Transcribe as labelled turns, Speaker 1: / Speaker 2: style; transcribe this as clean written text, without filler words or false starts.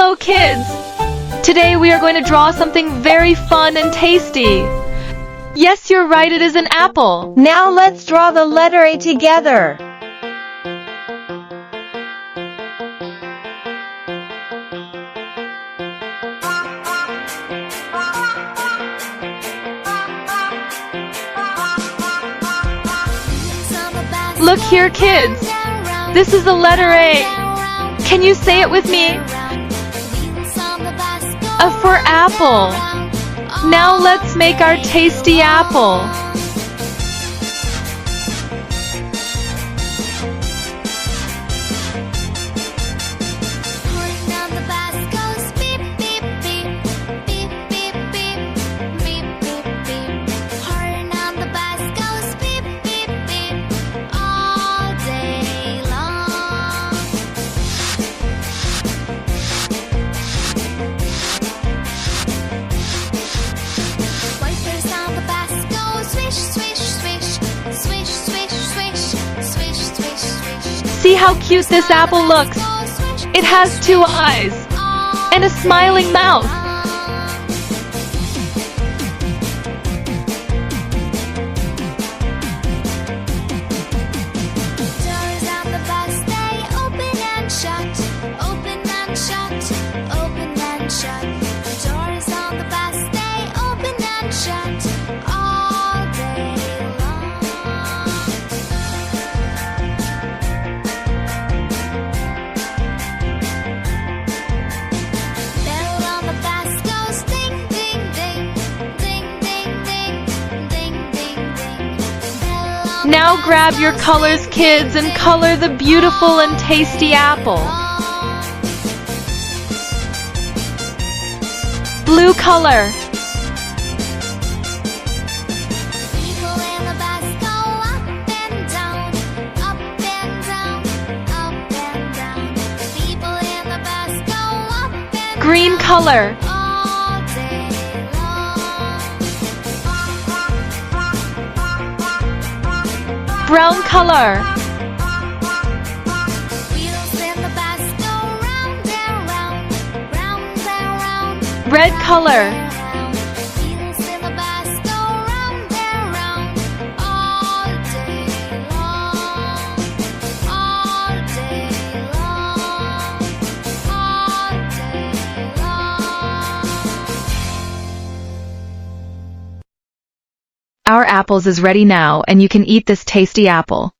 Speaker 1: Hello, kids! Today we are going to draw something very fun and tasty. Yes, you're right, it is an apple.
Speaker 2: Now let's draw the letter A together.
Speaker 1: Look here, kids. This is the letter A. Can you say it with me? A for apple. Now let's make our tasty apple. See how cute this apple looks. It has 2 eyes and a smiling mouth.
Speaker 3: Doors on the bus, they open and shut, open and shut, open and shut. Doors on the bus, they open and shut all day long. Bell on the bus goes ding, ding, ding, ding, ding, ding, ding, ding, ding. Bell on
Speaker 1: Now grab your colors, kids, and color the beautiful and tasty apple. Blue color.
Speaker 3: People in the bus go up and down, up and down, up and down. People in the bus go up and
Speaker 1: Green color.
Speaker 3: all day long.
Speaker 1: Brown color.
Speaker 3: Wheels in the bus go round and round, round and round.
Speaker 1: Red color.
Speaker 3: Wheels in the bus go round and round all day long, all day long, all day long.
Speaker 1: Our apples is ready now, and you can eat this tasty apple.